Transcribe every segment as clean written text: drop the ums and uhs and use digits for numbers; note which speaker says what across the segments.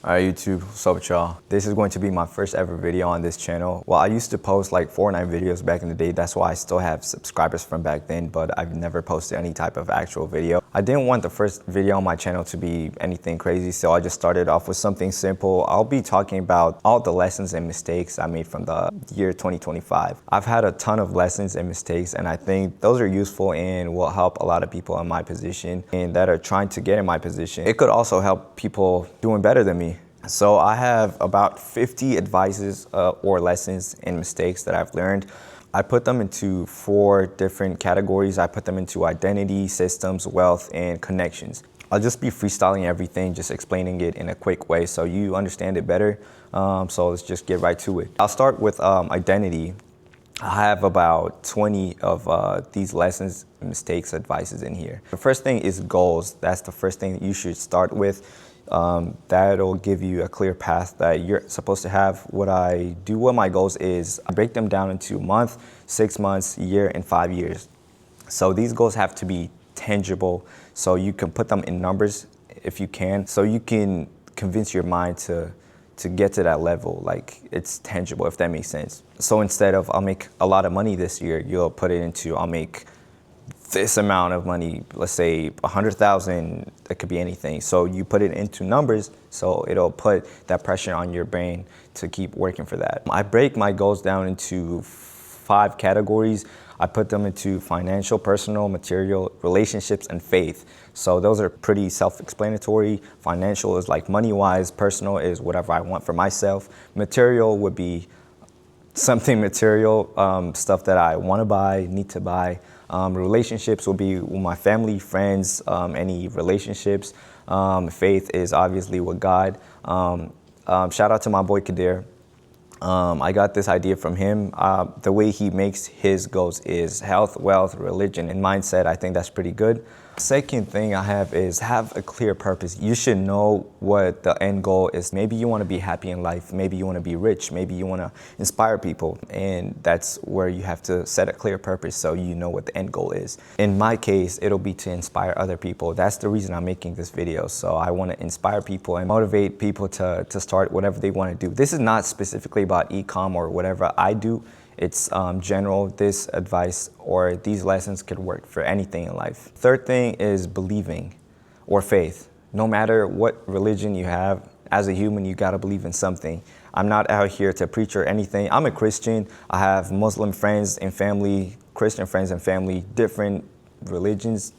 Speaker 1: Alright YouTube, what's up with y'all? This is going to be my first ever video on this channel. Well, I used to post like Fortnite videos back in the day. That's why I still have subscribers from back then, but I've never posted any type of actual video. I didn't want the first video on my channel to be anything crazy, so I just started off with something simple. I'll be talking about all the lessons and mistakes I made from the year 2025. I've had a ton of lessons and mistakes, and I think those are useful and will help a lot of people in my position and that are trying to get in my position. It could also help people doing better than me. So I have about 50 advices or lessons and mistakes that I've learned. I put them into 4 different categories. I put them into identity, systems, wealth, and connections. I'll just be freestyling everything, just explaining it in a quick way so you understand it better. So let's just get right to it. I'll start with identity. I have about 20 of these lessons, mistakes, advices in here. The first thing is goals. That's the first thing that you should start with. That'll give you a clear path that you're supposed to have. What I do with my goals is I break them down into month, 6 months, year, and 5 years. So these goals have to be tangible, so you can put them in numbers if you can, so you can convince your mind to get to that level, like it's tangible, if that makes sense. So instead of I'll make a lot of money this year, you'll put it into I'll make this amount of money, let's say 100,000, it could be anything. So you put it into numbers, so it'll put that pressure on your brain to keep working for that. I break my goals down into 5 categories. I put them into financial, personal, material, relationships, and faith. So those are pretty self-explanatory. Financial is like money-wise, personal is whatever I want for myself. Material would be something material, stuff that I want to buy, need to buy. Relationships will be with my family, friends, any relationships. Faith is obviously with God. Shout out to my boy Kadir. I got this idea from him. The way he makes his goals is health, wealth, religion, and mindset. I think that's pretty good. Second thing I have is have a clear purpose. You should know what the end goal is. Maybe you want to be happy in life. Maybe you want to be rich. Maybe you want to inspire people. And that's where you have to set a clear purpose so you know what the end goal is. In my case, it'll be to inspire other people. That's the reason I'm making this video. So I want to inspire people and motivate people to start whatever they want to do. This is not specifically about e-com or whatever I do. It's general. This advice or these lessons could work for anything in life. Third thing is believing or faith. No matter what religion you have, as a human, you gotta believe in something. I'm not out here to preach or anything. I'm a Christian. I have Muslim friends and family, Christian friends and family, different religions.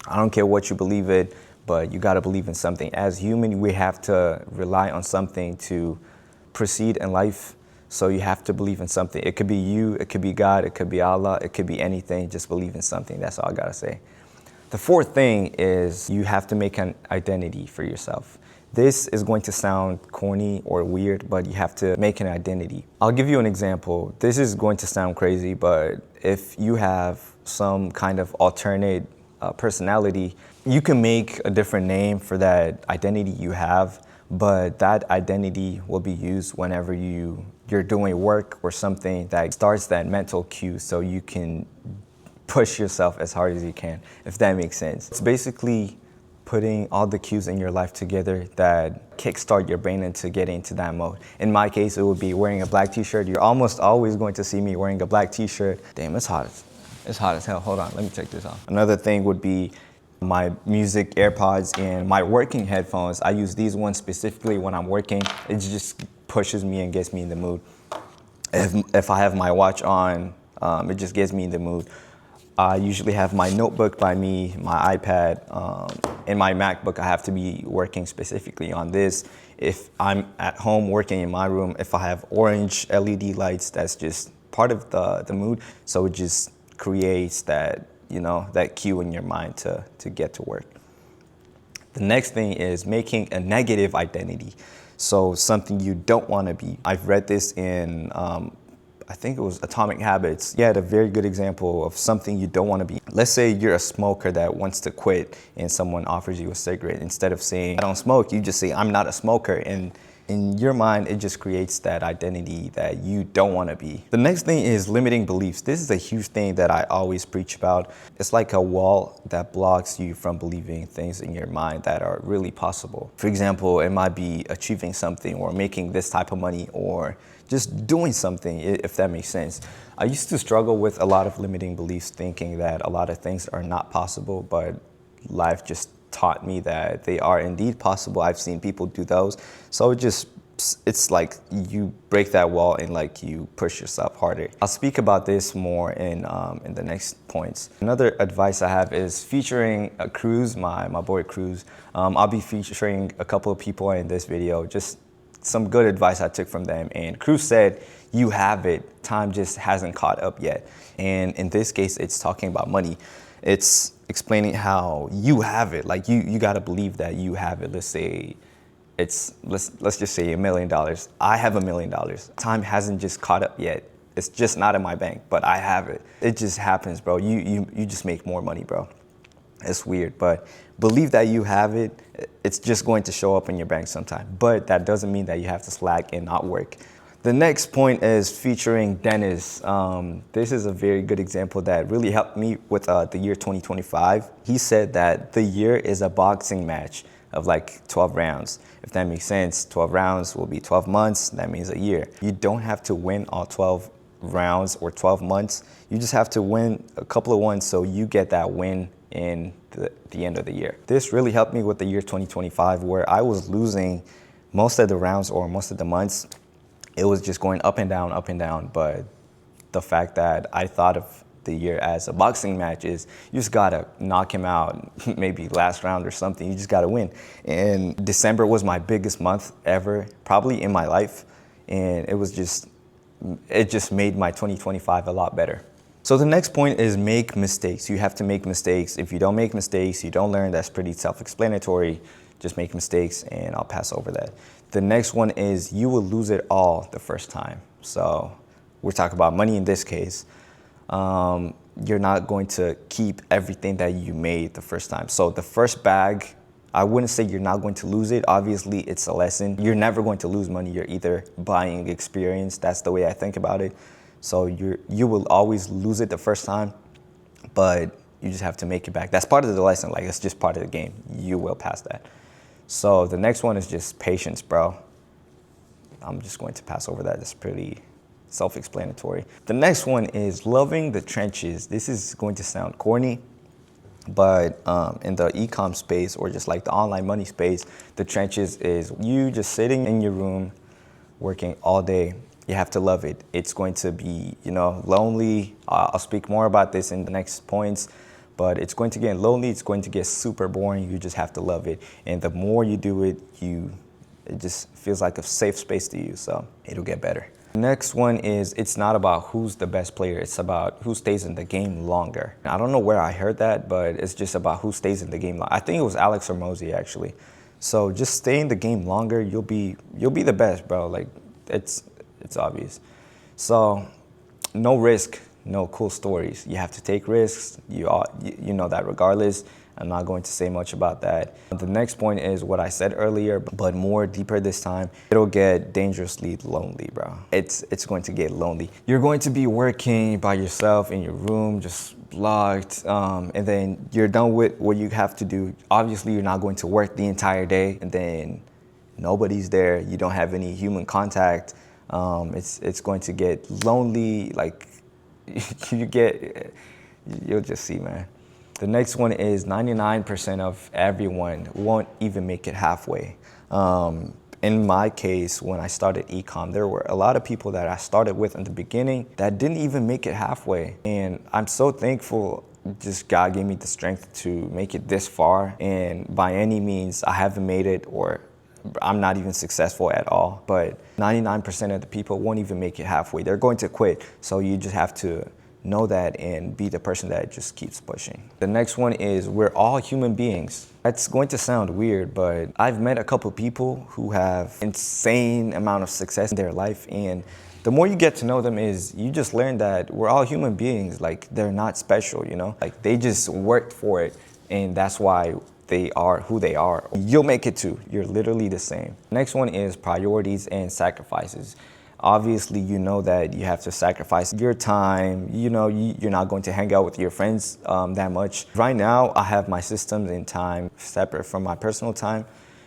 Speaker 1: I don't care what you believe in, but you gotta believe in something. As human, we have to rely on something to proceed in life. So you have to believe in something. It could be you, it could be God, it could be Allah, it could be anything. Just believe in something. That's all I gotta say. The fourth thing is you have to make an identity for yourself. This is going to sound corny or weird, but you have to make an identity. I'll give you an example. This is going to sound crazy, but if you have some kind of alternate personality, you can make a different name for that identity you have, but that identity will be used whenever you're doing work or something that starts that mental cue so you can push yourself as hard as you can, if that makes sense. It's basically putting all the cues in your life together that kickstart your brain into getting into that mode. In my case, it would be wearing a black t-shirt. You're almost always going to see me wearing a black t-shirt. Damn, it's hot as hell. Hold on, let me take this off. Another thing would be my music AirPods and my working headphones. I use these ones specifically when I'm working. It just pushes me and gets me in the mood. If I have my watch on, it just gets me in the mood. I usually have my notebook by me, my iPad, and my MacBook. I have to be working specifically on this. If I'm at home working in my room, if I have orange LED lights, that's just part of the mood. So it just creates that, you know, that cue in your mind to get to work. The next thing is making a negative identity. So something you don't want to be. I've read this in, I think it was Atomic Habits. He had a very good example of something you don't want to be. Let's say you're a smoker that wants to quit and someone offers you a cigarette. Instead of saying, I don't smoke, you just say, I'm not a smoker. And in your mind, it just creates that identity that you don't want to be. The next thing is limiting beliefs. This is a huge thing that I always preach about. It's like a wall that blocks you from believing things in your mind that are really possible. For example, it might be achieving something or making this type of money or just doing something, if that makes sense. I used to struggle with a lot of limiting beliefs, thinking that a lot of things are not possible, but life just taught me that they are indeed possible. I've seen people do those. So it's like you break that wall and like you push yourself harder. I'll speak about this more in the next points. Another advice I have is featuring Cruz, my boy Cruz. I'll be featuring a couple of people in this video, just some good advice I took from them. And Cruz said, you have it, time just hasn't caught up yet. And in this case, it's talking about money. It's explaining how you have it. Like you gotta believe that you have it. Let's say let's just say $1 million. I have $1 million. Time hasn't just caught up yet. It's just not in my bank, but I have it. It just happens, bro. You just make more money, bro. It's weird, but believe that you have it. It's just going to show up in your bank sometime. But that doesn't mean that you have to slack and not work. The next point is featuring Dennis. This is a very good example that really helped me with the year 2025. He said that the year is a boxing match of like 12 rounds. If that makes sense, 12 rounds will be 12 months. That means a year. You don't have to win all 12 rounds or 12 months. You just have to win a couple of ones so you get that win in the end of the year. This really helped me with the year 2025, where I was losing most of the rounds or most of the months. It was just going up and down, but the fact that I thought of the year as a boxing match is you just gotta knock him out, maybe last round or something. You just gotta win. And December was my biggest month ever, probably in my life. And it just made my 2025 a lot better. So the next point is make mistakes. You have to make mistakes. If you don't make mistakes, you don't learn. That's pretty self-explanatory. Just make mistakes and I'll pass over that. The next one is you will lose it all the first time. So we're talking about money in this case. You're not going to keep everything that you made the first time. So the first bag, I wouldn't say you're not going to lose it. Obviously, it's a lesson. You're never going to lose money. You're either buying experience. That's the way I think about it. So you will always lose it the first time, but you just have to make it back. That's part of the lesson. Like, it's just part of the game. You will pass that. So the next one is just patience, bro. I'm just going to pass over that. It's pretty self-explanatory. The next one is loving the trenches. This is going to sound corny, but in the e-com space or just like the online money space, the trenches is you just sitting in your room, working all day. You have to love it. It's going to be, lonely. I'll speak more about this in the next points, but it's going to get lonely. It's going to get super boring. You just have to love it. And the more you do it, it just feels like a safe space to you. So it'll get better. Next one is it's not about who's the best player. It's about who stays in the game longer. I don't know where I heard that, but it's just about who stays in the game longer. I think it was Alex or Mosey actually. So just stay in the game longer. You'll be the best, bro. Like it's obvious. So no risk, no cool stories. You have to take risks. You know that regardless. I'm not going to say much about that. The next point is what I said earlier, but more deeper this time. It'll get dangerously lonely, bro. It's going to get lonely. You're going to be working by yourself in your room, just locked, and then you're done with what you have to do. Obviously, you're not going to work the entire day, and then nobody's there. You don't have any human contact. It's going to get lonely. Like you'll just see, man. The next one is 99% of everyone won't even make it halfway. In my case, when I started e-com, there were a lot of people that I started with in the beginning that didn't even make it halfway. And I'm so thankful just God gave me the strength to make it this far. And by any means, I haven't made it or I'm not even successful at all. But 99% of the people won't even make it halfway. They're going to quit. So you just have to know that and be the person that just keeps pushing. The next one is we're all human beings. That's going to sound weird, but I've met a couple people who have insane amount of success in their life, and the more you get to know them is you just learn that we're all human beings. Like, they're not special, Like, they just worked for it, and that's why they are who they are. You'll make it too. You're literally the same. Next one is priorities and sacrifices. Obviously, you know that you have to sacrifice your time. You know, you're not going to hang out with your friends that much. Right now, I have my systems and time separate from my personal time.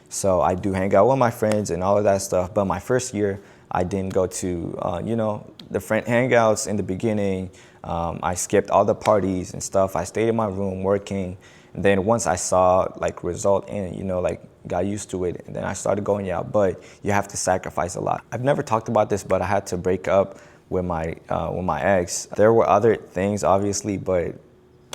Speaker 1: So I do hang out with my friends and all of that stuff. But my first year, I didn't go to, you know, the friend hangouts in the beginning. I skipped all the parties and stuff. I stayed in my room working. And then once I saw like result in, you know, like got used to it, and then I started going out. But you have to sacrifice a lot. I've never talked about this, but I had to break up with my ex. There were other things, obviously, but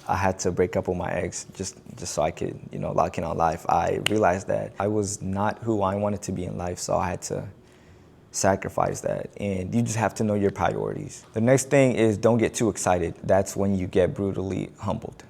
Speaker 1: I had to break up with my ex just so I could, you know, lock in on life. I realized that I was not who I wanted to be in life, so I had to sacrifice that. And you just have to know your priorities. The next thing is don't get too excited. That's when you get brutally humbled.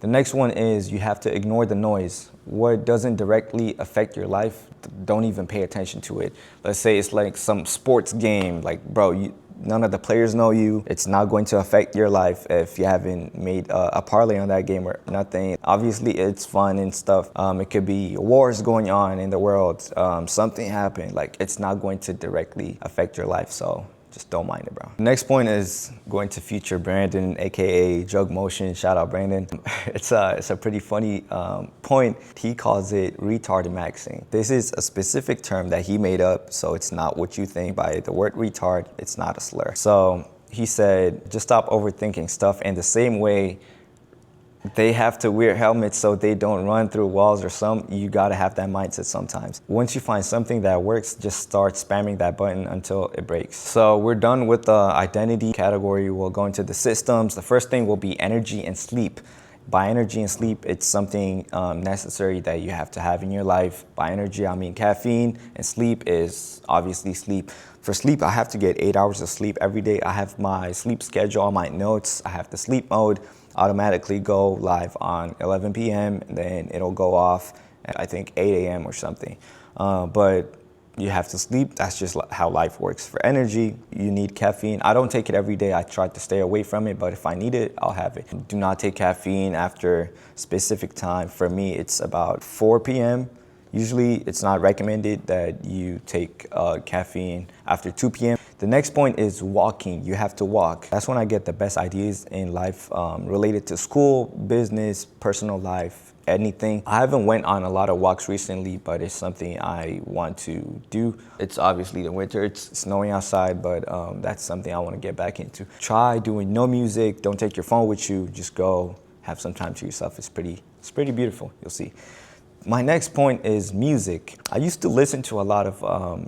Speaker 1: The next one is you have to ignore the noise. What doesn't directly affect your life, don't even pay attention to it. Let's say it's like some sports game, like bro, none of the players know you. It's not going to affect your life if you haven't made a parlay on that game or nothing. Obviously, it's fun and stuff. It could be wars going on in the world. Something happened. Like, it's not going to directly affect your life. So just don't mind it, bro. The next point is going to feature Brandon, aka Jug Motion. Shout out Brandon. It's a pretty funny point. He calls it retard maxing. This is a specific term that he made up, so it's not what you think by the word retard. It's not a slur. So he said, just stop overthinking stuff. And the same way they have to wear helmets so they don't run through walls or you gotta have that mindset sometimes. Once you find something that works, just start spamming that button until it breaks. So we're done with the identity category. We'll go into the systems. The first thing will be energy and sleep. By energy and sleep, it's something necessary that you have to have in your life. By energy, I mean caffeine, and sleep is obviously sleep. For sleep, I have to get 8 hours of sleep every day. I have my sleep schedule on my notes. I have the sleep mode automatically go live on 11 p.m. and then it'll go off at I think 8 a.m. or something. But you have to sleep. That's just how life works. For energy, you need caffeine. I don't take it every day. I try to stay away from it, but if I need it, I'll have it. Do not take caffeine after specific time. For me, it's about 4 p.m. Usually, it's not recommended that you take caffeine after 2 p.m. The next point is walking. You have to walk. That's when I get the best ideas in life related to school, business, personal life, anything. I haven't went on a lot of walks recently, but it's something I want to do. It's obviously the winter. It's snowing outside, but that's something I want to get back into. Try doing no music. Don't take your phone with you. Just go have some time to yourself. It's pretty beautiful. You'll see. My next point is music. I used to listen to a lot of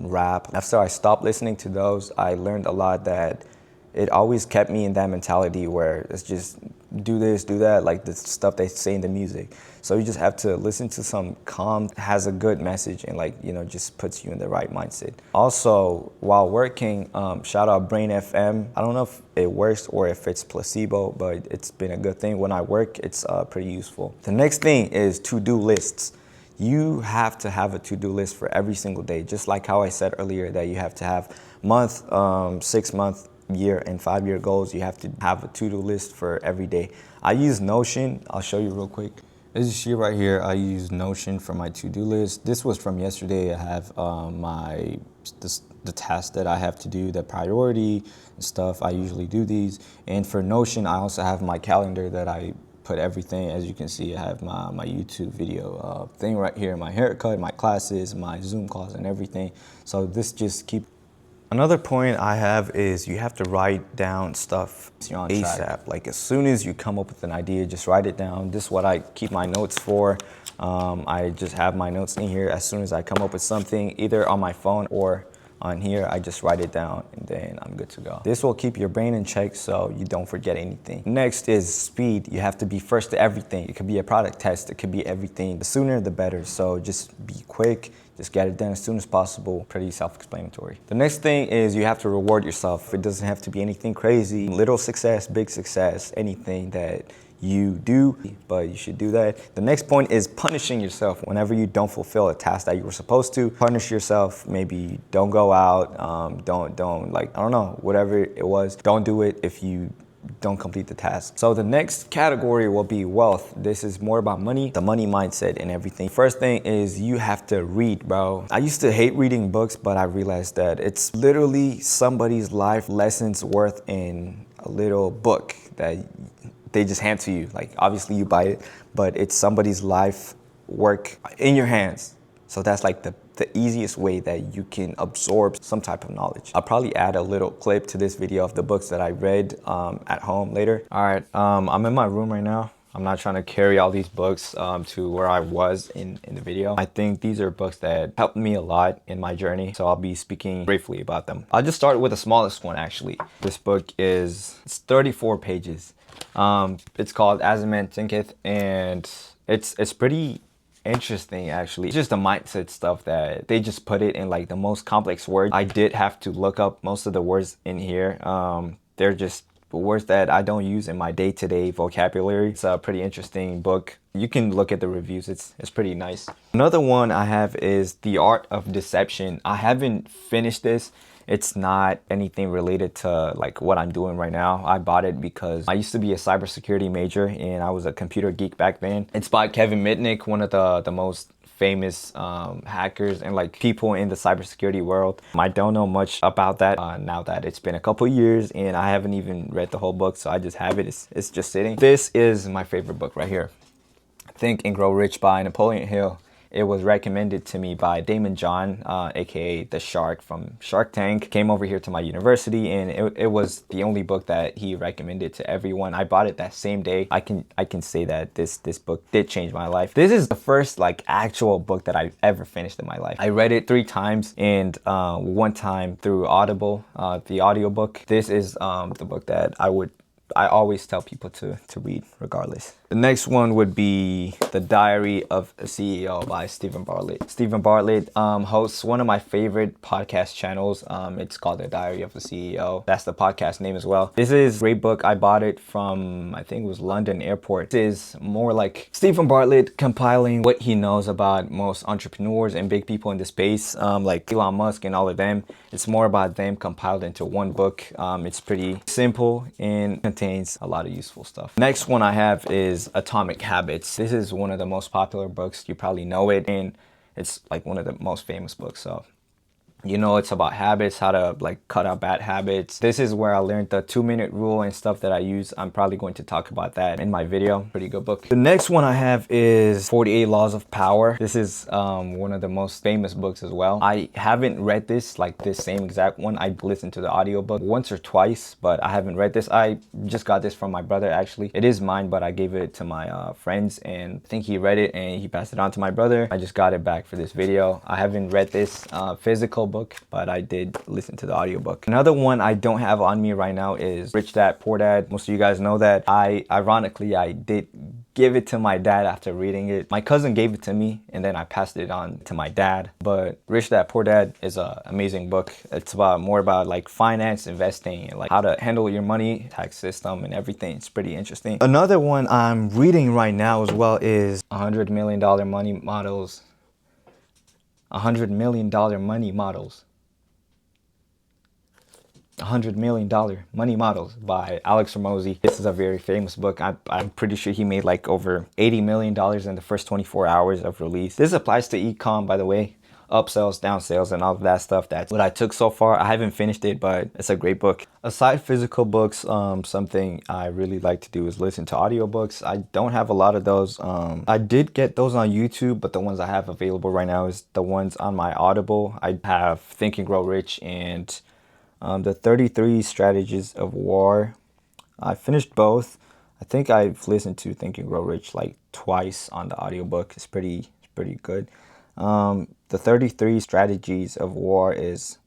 Speaker 1: rap. After I stopped listening to those, I learned a lot that it always kept me in that mentality where it's just do this, do that, like the stuff they say in the music. So you just have to listen to some calm, has a good message and like, you know, just puts you in the right mindset. Also, while working, shout out Brain FM. I don't know if it works or if it's placebo, but it's been a good thing. When I work, it's pretty useful. The next thing is to-do lists. You have to have a to-do list for every single day, just like how I said earlier that you have to have month, 6 month, year, and 5-year goals. You have to have a to-do list for every day. I use Notion. I'll show you real quick. As you see right here, I use Notion for my to-do list. This was from yesterday. I have the tasks that I have to do, the priority and stuff. I usually do these. And for Notion, I also have my calendar that I put everything. As you can see, I have my YouTube video thing right here, my haircut, my classes, my Zoom calls and everything. So this just keep. Another point I have is you have to write down stuff on ASAP. Like as soon as you come up with an idea, just write it down. This is what I keep my notes for. I just have my notes in here. As soon as I come up with something, either on my phone or on here, I just write it down and then I'm good to go. This will keep your brain in check so you don't forget anything. Next is speed. You have to be first to everything. It could be a product test. It could be everything. The sooner, the better. So just be quick. Just get it done as soon as possible. Pretty self-explanatory. The next thing is you have to reward yourself. It doesn't have to be anything crazy. Little success, big success, anything that you do, but you should do that. The next point is punishing yourself. Whenever you don't fulfill a task that you were supposed to, punish yourself. Maybe don't go out, don't like, I don't know, whatever it was. Don't do it if you don't complete the task. So the next category will be wealth. This is more about money, the money mindset and everything. First thing is you have to read, bro. I used to hate reading books, but I realized that it's literally somebody's life lessons worth in a little book that they just hand to you. Like, obviously you buy it, but it's somebody's life work in your hands. So that's like the easiest way that you can absorb some type of knowledge. I'll probably add a little clip to this video of the books that I read at home later. All right, I'm in my room right now. I'm not trying to carry all these books to where I was in the video. I think these are books that helped me a lot in my journey, so I'll be speaking briefly about them. I'll just start with the smallest one, actually. This book it's 34 pages. It's called As a Man Thinketh, and it's pretty interesting, actually. It's just the mindset stuff that they just put it in like the most complex words. I did have to look up most of the words in here. They're just words that I don't use in my day-to-day vocabulary. It's a pretty interesting book. You can look at the reviews. It's pretty nice. Another one I have is The Art of Deception. I haven't finished this. It's not anything related to like what I'm doing right now. I bought it because I used to be a cybersecurity major and I was a computer geek back then. It's by Kevin Mitnick, one of the most famous hackers and like people in the cybersecurity world. I don't know much about that now that it's been a couple years and I haven't even read the whole book, so I just have it. It's just sitting. This is my favorite book right here. Think and Grow Rich by Napoleon Hill. It was recommended to me by Damon John, aka the Shark from Shark Tank. Came over here to my university and it was the only book that he recommended to everyone. I bought it that same day. I can say that this book did change my life. This is the first like actual book that I've ever finished in my life. I read it 3 times and one time through Audible, the audiobook. This is the book that I always tell people to read regardless. The next one would be The Diary of a CEO by Stephen Bartlett. Stephen Bartlett hosts one of my favorite podcast channels. It's called The Diary of a CEO. That's the podcast name as well. This is a great book. I bought it from, I think it was London Airport. This is more like Stephen Bartlett compiling what he knows about most entrepreneurs and big people in the space, like Elon Musk and all of them. It's more about them compiled into one book. It's pretty simple and contains a lot of useful stuff. Next one I have is Atomic Habits. This is one of the most popular books. You probably know it, and it's like one of the most famous books. So you know, it's about habits, how to like cut out bad habits. This is where I learned the 2-minute rule and stuff that I use. I'm probably going to talk about that in my video. Pretty good book. The next one I have is 48 Laws of Power. This is one of the most famous books as well. I haven't read this, like this same exact one. I listened to the audiobook once or twice, but I haven't read this. I just got this from my brother, actually. It is mine, but I gave it to my friends, and I think he read it and he passed it on to my brother. I just got it back for this video. I haven't read this physical book, but I did listen to the audiobook. Another one I don't have on me right now is Rich Dad Poor Dad. Most of you guys know that. Ironically, I did give it to my dad after reading it. My cousin gave it to me and then I passed it on to my dad. But Rich Dad Poor Dad is an amazing book. It's more about like finance, investing, and like how to handle your money, tax system and everything. It's pretty interesting. Another one I'm reading right now as well is $100 Million Money Models. $100 Million Money Models. $100 Million Money Models by Alex Ramosi. This is a very famous book. I'm pretty sure he made like over $80 million in the first 24 hours of release. This applies to e-com, by the way. Upsells, downsales, and all of that stuff. That's what I took so far. I haven't finished it, but it's a great book. Aside physical books, something I really like to do is listen to audiobooks. I don't have a lot of those. I did get those on YouTube, but the ones I have available right now is the ones on my Audible. I have Think and Grow Rich and the 33 Strategies of War. I finished both. I think I've listened to Think and Grow Rich like twice on the audiobook. It's pretty good. The 33 Strategies of War is,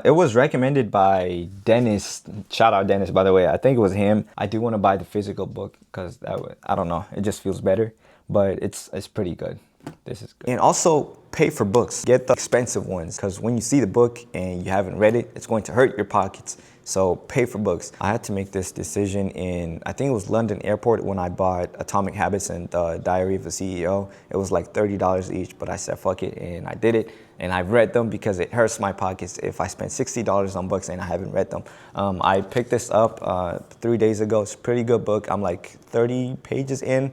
Speaker 1: it was recommended by Dennis. Shout out Dennis, by the way. I think it was him. I do want to buy the physical book because I don't know, it just feels better, but it's pretty good. This is good. And also pay for books. Get the expensive ones, because when you see the book and you haven't read it, it's going to hurt your pockets. So pay for books. I had to make this decision in, I think it was London Airport when I bought Atomic Habits and the Diary of a CEO. It was like $30 each, but I said fuck it and I did it. And I've read them because it hurts my pockets if I spend $60 on books and I haven't read them. I picked this up 3 days ago. It's a pretty good book. I'm like 30 pages in.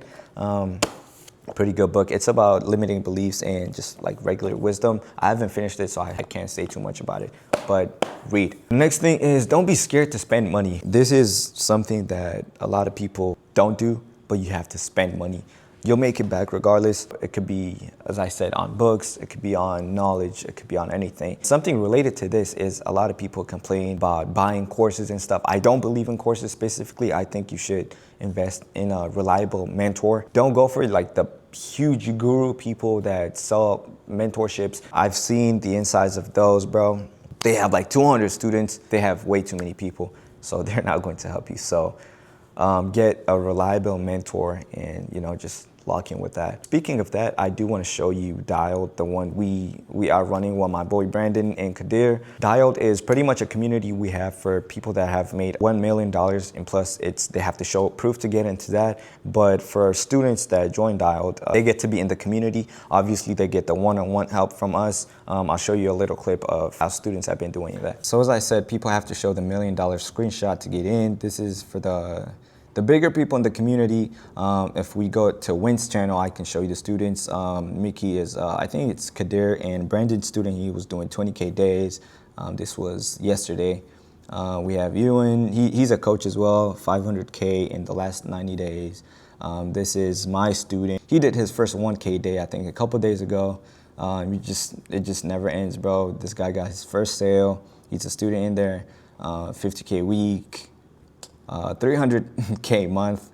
Speaker 1: Pretty good book. It's about limiting beliefs and just like regular wisdom. I haven't finished it, so I can't say too much about it, but read. The next thing is don't be scared to spend money. This is something that a lot of people don't do, but you have to spend money. You'll make it back regardless. It could be, as I said, on books, it could be on knowledge, it could be on anything. Something related to this is a lot of people complain about buying courses and stuff. I don't believe in courses specifically. I think you should invest in a reliable mentor. Don't go for like the huge guru people that sell mentorships. I've seen the insides of those, bro. They have like 200 students. They have way too many people, so they're not going to help you. So get a reliable mentor and, you know, just lock in with that. Speaking of that, I do want to show you Dialed, the one we are running with my boy Brandon and Kadir. Dialed is pretty much a community we have for people that have made $1 million, and plus they have to show proof to get into that. But for students that join Dialed, they get to be in the community. Obviously, they get the one-on-one help from us. I'll show you a little clip of how students have been doing that. So as I said, people have to show the $1 million screenshot to get in. This is for the bigger people in the community. If we go to Win's channel, I can show you the students. Mickey is, I think it's Kadir and Brandon's student. He was doing 20K days. This was yesterday. We have Ewan, he's a coach as well, 500K in the last 90 days. This is my student. He did his first 1K day, I think a couple days ago. It just never ends, bro. This guy got his first sale. He's a student in there, 50K week. 300K month.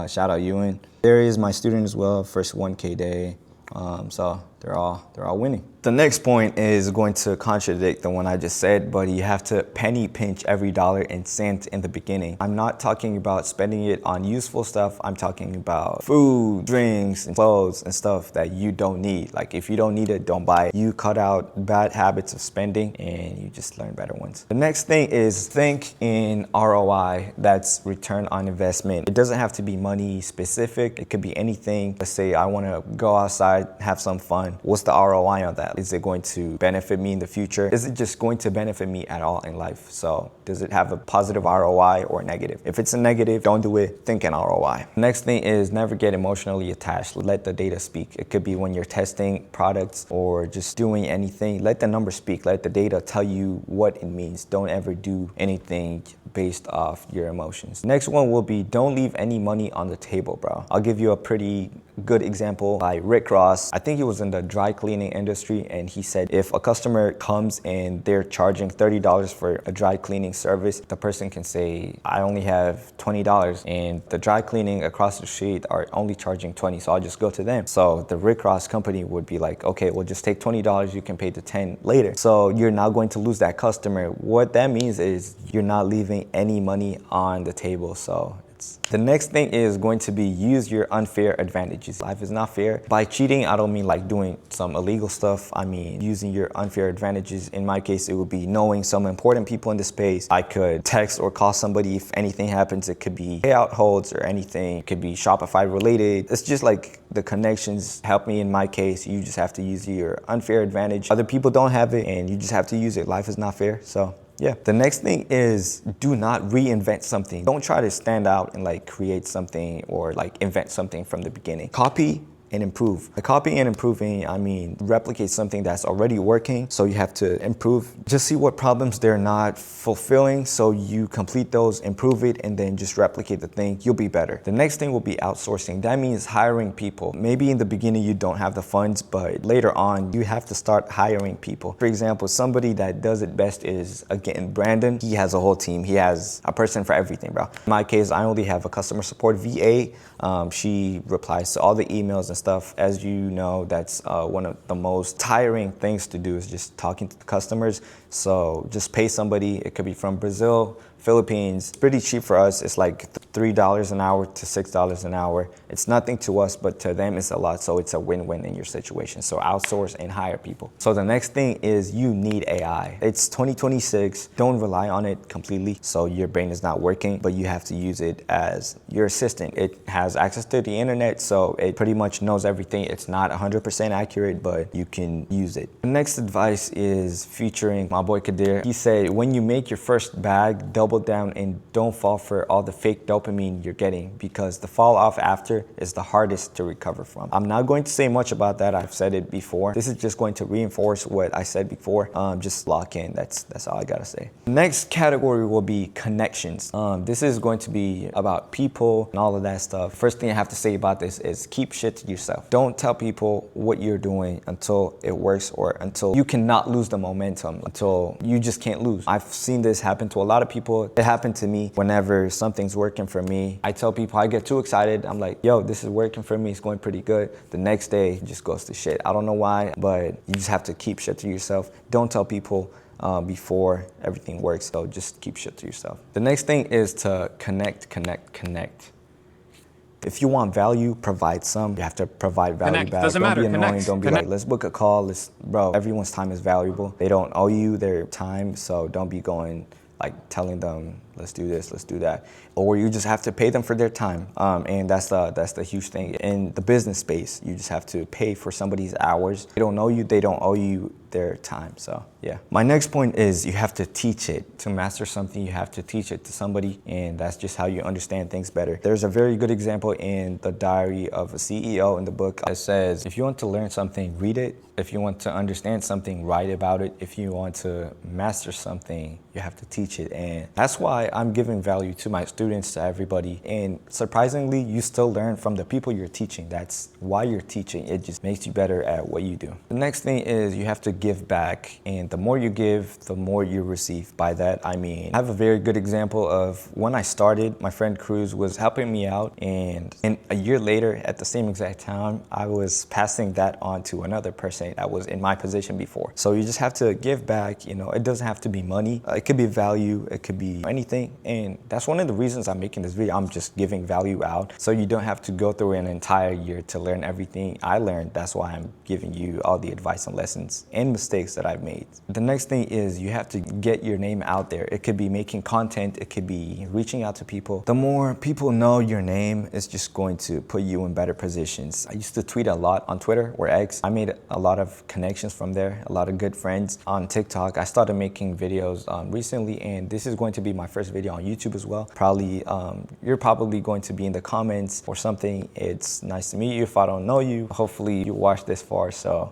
Speaker 1: Shout out Ewan. There is my student as well, first 1K day. So they're all winning. The next point is going to contradict the one I just said, but you have to penny pinch every dollar and cent in the beginning. I'm not talking about spending it on useful stuff. I'm talking about food, drinks, and clothes and stuff that you don't need. Like if you don't need it, don't buy it. You cut out bad habits of spending and you just learn better ones. The next thing is think in ROI. That's return on investment. It doesn't have to be money specific. It could be anything. Let's say I want to go outside, have some fun. What's the ROI on that? Is it going to benefit me in the future? Is it just going to benefit me at all in life? So does it have a positive ROI or negative? If it's a negative, don't do it. Think in ROI. Next thing is never get emotionally attached. Let the data speak. It could be when you're testing products or just doing anything. Let the numbers speak. Let the data tell you what it means. Don't ever do anything based off your emotions. Next one will be don't leave any money on the table, bro. I'll give you a pretty good example by Rick Ross. I think he was in the dry cleaning industry, and he said if a customer comes and they're charging $30 for a dry cleaning service, the person can say, I only have $20 and the dry cleaning across the street are only charging $20, so I'll just go to them. So the Rick Ross company would be like, okay, we'll just take $20, you can pay the $10 later. So you're now going to lose that customer. What that means is you're not leaving any money on the table. So the next thing is going to be use your unfair advantages. Life is not fair. By cheating, I don't mean like doing some illegal stuff. I mean using your unfair advantages. In my case, it would be knowing some important people in the space. I could text or call somebody if anything happens. It could be payout holds or anything. It could be Shopify related. It's just like the connections help me in my case. You just have to use your unfair advantage. Other people don't have it and you just have to use it. Life is not fair. So yeah. The next thing is do not reinvent something. Don't try to stand out and like create something or like invent something from the beginning. Copy and improve. The copying and improving, I mean, replicate something that's already working. So you have to improve. Just see what problems they're not fulfilling. So you complete those, improve it, and then just replicate the thing. You'll be better. The next thing will be outsourcing. That means hiring people. Maybe in the beginning you don't have the funds, but later on you have to start hiring people. For example, somebody that does it best is, again, Brandon. He has a whole team. He has a person for everything, bro. In my case, I only have a customer support VA. She replies to all the emails and and stuff. As you know, that's one of the most tiring things to do is just talking to the customers. So just pay somebody. It could be from Brazil, Philippines. It's pretty cheap for us. It's like $3 an hour to $6 an hour. It's nothing to us, but to them it's a lot. So it's a win-win in your situation. So outsource and hire people. So the next thing is you need AI. It's 2026. Don't rely on it completely. So your brain is not working, but you have to use it as your assistant. It has access to the internet, so it pretty much knows everything. It's not 100% accurate, but you can use it. The next advice is featuring my boy Kadir. He said, when you make your first bag, double down and don't fall for all the fake dopamine you're getting, because the fall off after is the hardest to recover from. I'm not going to say much about that. I've said it before. This is just going to reinforce what I said before. Just lock in. That's all I gotta say. The next category will be connections. This is going to be about people and all of that stuff. First thing I have to say about this is keep shit to yourself. Don't tell people what you're doing until it works, or until you cannot lose the momentum, until you just can't lose. I've seen this happen to a lot of people. It happened to me. Whenever something's working for me, I tell people, I get too excited. I'm like, yo, this is working for me. It's going pretty good. The next day it just goes to shit. I don't know why, but you just have to keep shit to yourself. Don't tell people before everything works. So just keep shit to yourself. The next thing is to connect. If you want value, provide some. You have to provide value back.
Speaker 2: Doesn't
Speaker 1: don't
Speaker 2: matter.
Speaker 1: be annoying.
Speaker 2: Connect.
Speaker 1: Don't be like, let's book a call. Bro, everyone's time is valuable. They don't owe you their time, so don't be going like telling them, let's do this, let's do that. Or you just have to pay them for their time. And that's the huge thing. In the business space, you just have to pay for somebody's hours. They don't know you, they don't owe you their time. So yeah. My next point is you have to teach it. To master something, you have to teach it to somebody, and that's just how you understand things better. There's a very good example in the Diary of a CEO in the book. It says, if you want to learn something, read it. If you want to understand something, write about it. If you want to master something, you have to teach it. And that's why I'm giving value to my students, to everybody. And surprisingly, you still learn from the people you're teaching. That's why you're teaching. It just makes you better at what you do. The next thing is you have to give back. And the more you give, the more you receive. By that, I mean, I have a very good example of when I started, my friend Cruz was helping me out. And a year later, at the same exact time, I was passing that on to another person that was in my position before. So you just have to give back. You know, it doesn't have to be money. It could be value. It could be anything. And that's one of the reasons I'm making this video. I'm just giving value out. So you don't have to go through an entire year to learn everything I learned. That's why I'm giving you all the advice and lessons and mistakes that I've made. The next thing is you have to get your name out there. It could be making content. It could be reaching out to people. The more people know your name, it's just going to put you in better positions. I used to tweet a lot on Twitter or X. I made a lot of connections from there, a lot of good friends. On TikTok, I started making videos recently, and this is going to be my first video on YouTube as well. Probably, you're probably going to be in the comments or something. It's nice to meet you if I don't know you. Hopefully you watch this far, so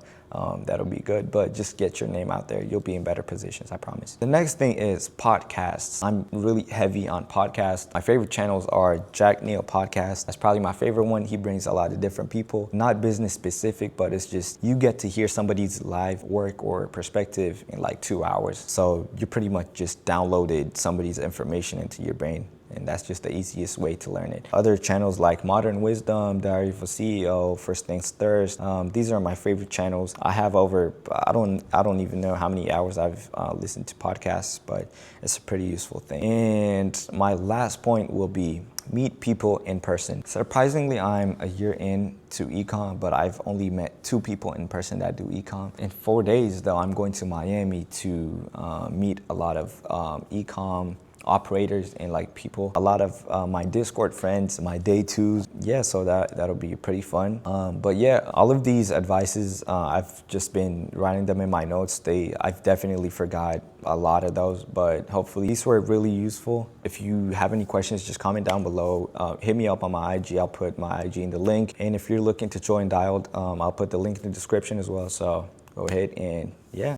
Speaker 1: that'll be good, but just get your name out there. You'll be in better positions, I promise. The next thing is podcasts. I'm really heavy on podcasts. My favorite channels are Jack Neal Podcast. That's probably my favorite one. He brings a lot of different people, not business specific, but it's just, you get to hear somebody's live work or perspective in like 2 hours. So you pretty much just downloaded somebody's information into your brain. And that's just the easiest way to learn it. Other channels like Modern Wisdom, Diary of a CEO, First Things First, these are my favorite channels. I have over, I don't even know how many hours I've listened to podcasts, but it's a pretty useful thing. And my last point will be meet people in person. Surprisingly, I'm a year in to ecom, but I've only met 2 people in person that do ecom. In 4 days though, I'm going to Miami to meet a lot of ecom operators and like people, a lot of my Discord friends, my day 2s. Yeah, so that'll be pretty fun. But yeah, all of these advices, I've just been writing them in my notes. I've definitely forgot a lot of those, but hopefully these were really useful. If you have any questions, just comment down below. Hit me up on my IG. I'll put my IG in the link. And if you're looking to join Dialed, I'll put the link in the description as well. So go ahead and yeah.